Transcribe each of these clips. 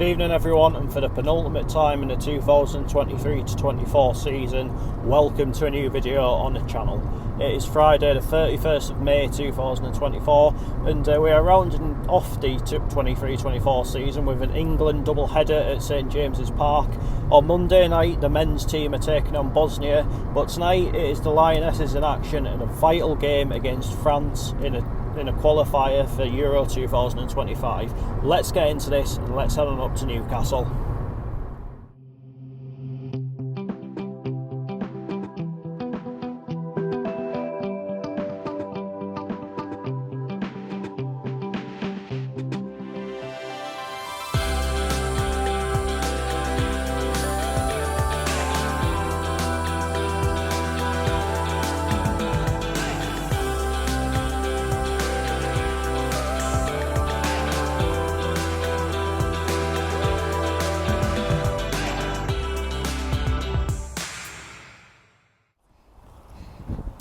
Good evening everyone, and for the penultimate time in the 2023-24 season, welcome to a new video on the channel. It is Friday the 31st of May 2024 and we are rounding off the 23-24 season with an England double header at St James's Park. On Monday night the men's team are taking on Bosnia, but tonight it is the Lionesses in action in a vital game against France in a qualifier for Euro 2025. Let's get into this and let's head on up to Newcastle.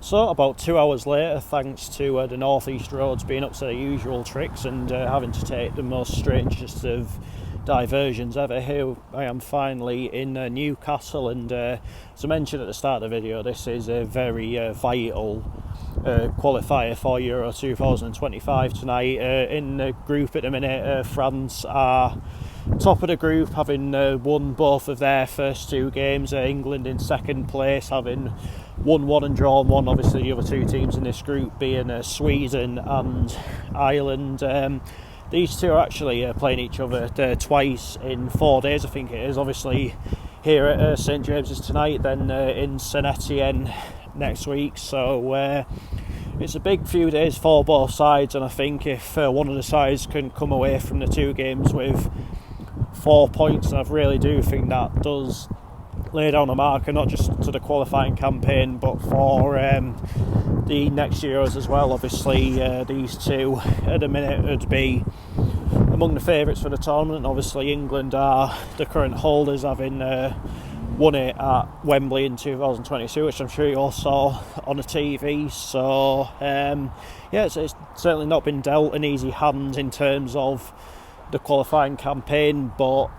So about 2 hours later, thanks to the northeast roads being up to their usual tricks and having to take the most strangest of diversions ever, here I am finally in Newcastle, and as I mentioned at the start of the video, this is a very vital qualifier for Euro 2025 tonight. In the group at the minute, France are top of the group, having won both of their first two games. England in second place, having won one and drawn one. Obviously the other two teams in this group being Sweden and Ireland. These two are actually playing each other twice in 4 days, I think it is. Obviously here at St James's tonight, then in St Etienne next week. So it's a big few days for both sides, and I think if one of the sides can come away from the two games with 4 points, and I really do think that does lay down a marker not just to the qualifying campaign but for the next Euros as well. Obviously these two at the minute would be among the favourites for the tournament. Obviously England are the current holders, having won it at Wembley in 2022, which I'm sure you all saw on the TV. So yeah, it's certainly not been dealt an easy hand in terms of the qualifying campaign, but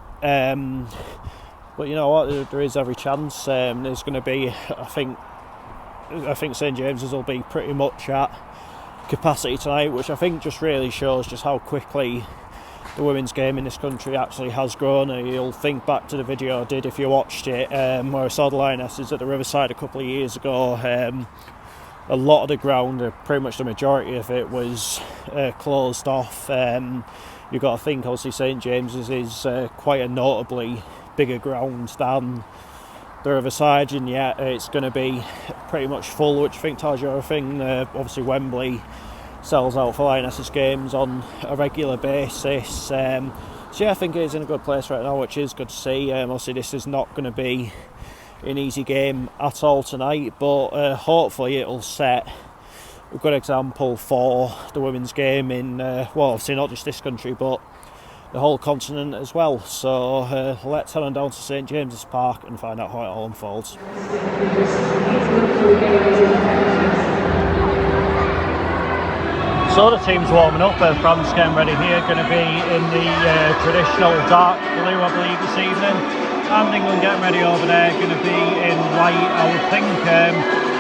you know what, there is every chance. There's going to be, I think St James's will be pretty much at capacity tonight, which I think just really shows just how quickly the women's game in this country actually has grown. You'll think back to the video I did if you watched it, where I saw the Lionesses at the Riverside a couple of years ago. A lot of the ground, pretty much the majority of it, was closed off. You've got to think, obviously St James's is quite a notably bigger ground than the Riverside, and yet it's going to be pretty much full, which I think tells you everything. Obviously Wembley sells out for Lionesses games on a regular basis. So yeah, I think it is in a good place right now, which is good to see. Obviously this is not going to be an easy game at all tonight, but hopefully it'll set a good example for the women's game in, well, obviously not just this country, but the whole continent as well. So let's head on down to St James's Park and find out how it all unfolds. So the team's warming up, France getting ready here, going to be in the traditional dark blue, I believe, this evening, and England getting ready over there, going to be in white, I would think.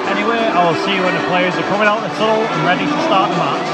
Anyway, I will see you when the players are coming out the tunnel and ready to start the match.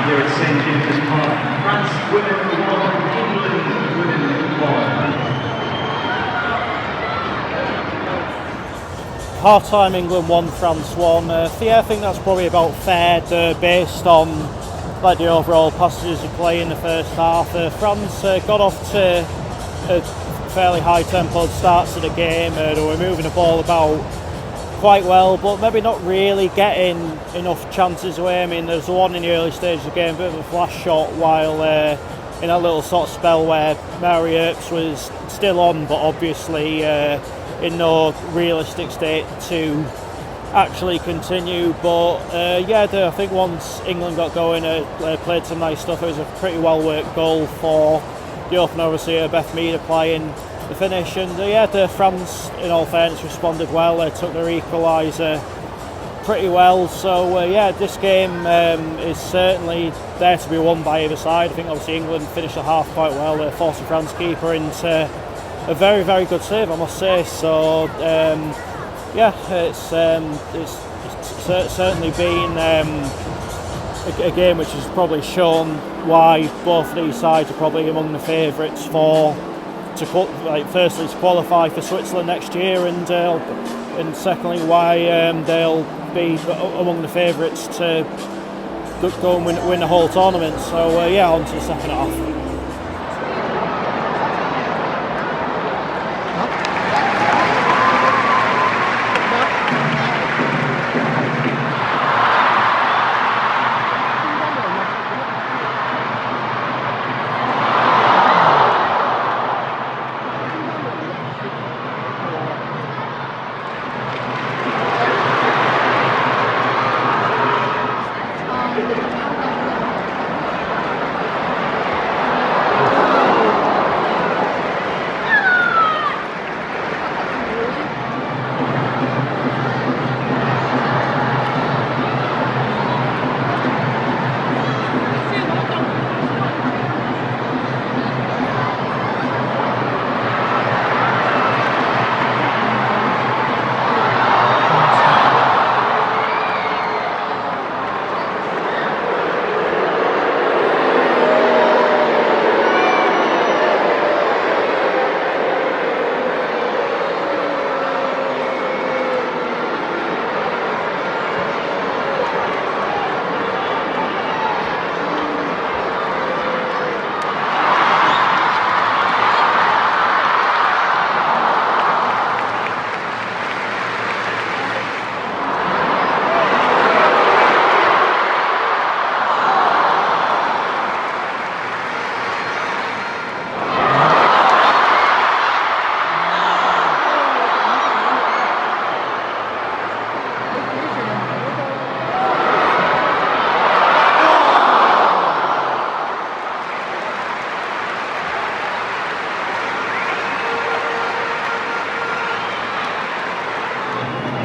here at St James's Park. France women 1, England women 1. Half-time England 1, France 1. Yeah, I think that's probably about fair based on like the overall passages of play in the first half. France got off to a fairly high-tempo start to the game. They were moving the ball about quite well, but maybe not really getting enough chances away. I mean, there's one in the early stage of the game, a bit of a flash shot, while in a little sort of spell where Mary Earps was still on, but obviously in no realistic state to actually continue. But I think once England got going, played some nice stuff. It was a pretty well worked goal for the opener, obviously Beth Mead applying the finish, and the France, in all fairness, responded well. They took their equaliser pretty well. So this game is certainly there to be won by either side. I think obviously England finished the half quite well. They forced the France keeper into a very, very good save, I must say. So it's certainly been a game which has probably shown why both of these sides are probably among the favourites firstly to qualify for Switzerland next year, and secondly why they'll be among the favourites to go and win the whole tournament. So on to the second half.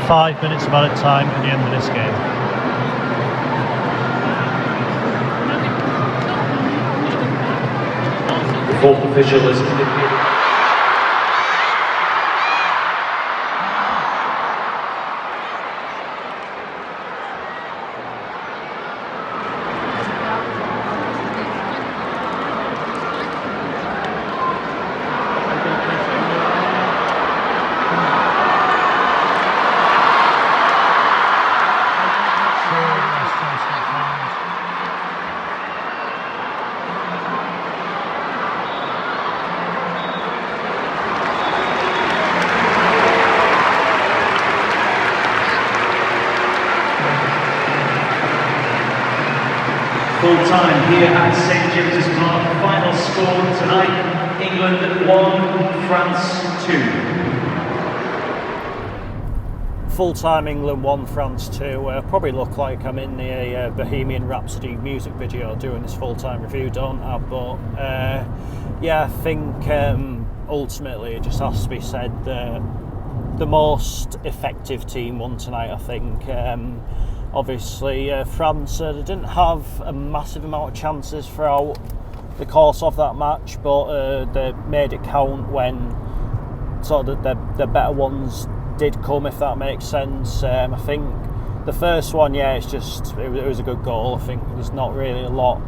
5 minutes of added time at the end of this game. The fourth official has indicated. Full time here at St James's Park. Final score tonight: England 1, France 2. Full time England 1, France 2. Probably look like I'm in the Bohemian Rhapsody music video doing this full time review, don't I? But I think ultimately it just has to be said that the most effective team won tonight, I think. Obviously, France, they didn't have a massive amount of chances throughout the course of that match, but they made it count when sort of the better ones did come, if that makes sense. I think the first one, yeah, it was a good goal. I think there's not really a lot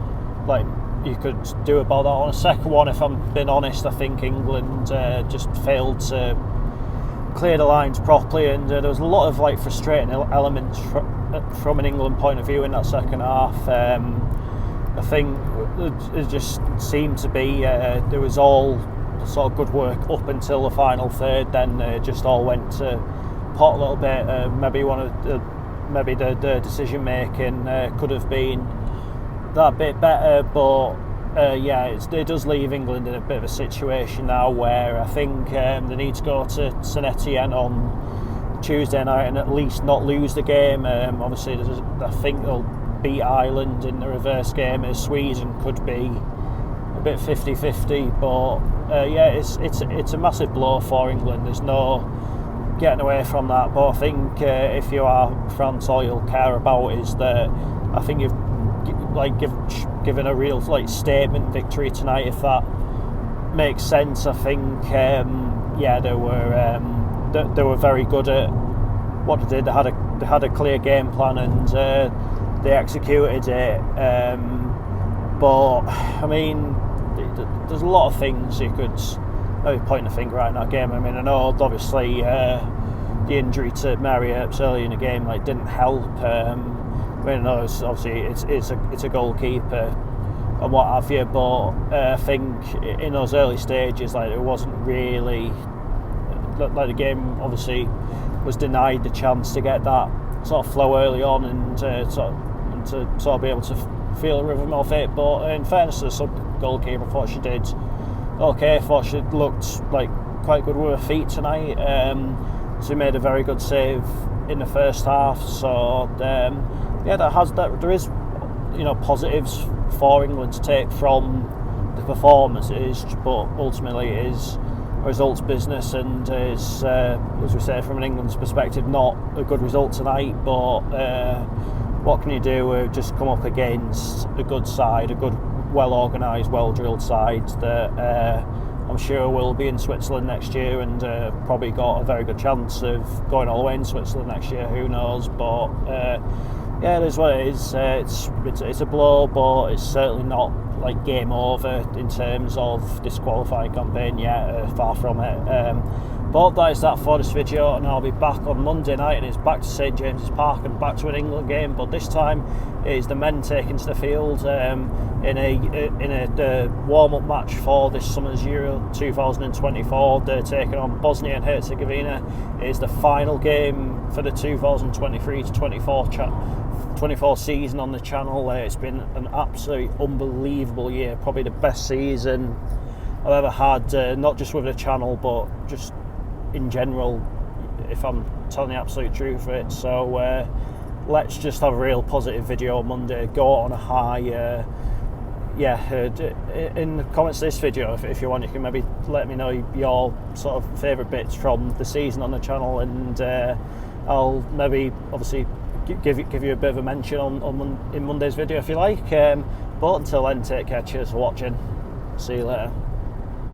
like you could do about that. On a second one, if I'm being honest, I think England just failed to clear the lines properly, and there was a lot of like frustrating elements from an England point of view in that second half. I think it just seemed to be there was all sort of good work up until the final third. Then it just all went to pot a little bit. Maybe the decision making could have been that bit better, but it does leave England in a bit of a situation now where I think they need to go to St Etienne on Tuesday night and at least not lose the game. Obviously, I think they'll beat Ireland in the reverse game. Sweden could be a bit 50-50, but it's a massive blow for England. There's no getting away from that. But I think if you are France, all you'll care about is that I think you've given a real statement victory tonight, if that makes sense. I think they were very good at what they did. They had a clear game plan and they executed it. But I mean, there's a lot of things you could maybe point a finger at in that game. I mean, I know obviously the injury to Mary Earps early in the game didn't help. I know obviously it's a goalkeeper and what have you, but I think in those early stages, it wasn't really the game obviously was denied the chance to get that sort of flow early on and to sort of be able to feel a rhythm of it. But in fairness to the sub goalkeeper, I thought she did okay. I thought she looked quite good with her feet tonight. She made a very good save in the first half. So there is positives for England to take from the performances, but ultimately it is a results business, and is as we say from an England's perspective not a good result tonight. But what can you do? Just come up against a good side, a good, well organised, well drilled side that I'm sure will be in Switzerland next year, and probably got a very good chance of going all the way in Switzerland next year. Who knows? But it is what it is. It's a blow, but it's certainly not game over in terms of disqualifying campaign yet. Far from it. But that is that for this video, and I'll be back on Monday night, and it's back to St James's Park and back to an England game. But this time it is the men taking to the field in a warm-up match for this summer's Euro 2024. They're taking on Bosnia and Herzegovina. It is the final game for the 2023 to 24 season on the channel. It's been an absolutely unbelievable year, probably the best season I've ever had, not just with the channel but just in general, if I'm telling the absolute truth of it. So let's just have a real positive video on Monday, go on a high. In the comments of this video, if you want, you can maybe let me know your sort of favourite bits from the season on the channel, and I'll maybe obviously give you a bit of a mention in Monday's video if you like. But until then, take care, cheers for watching, see you later.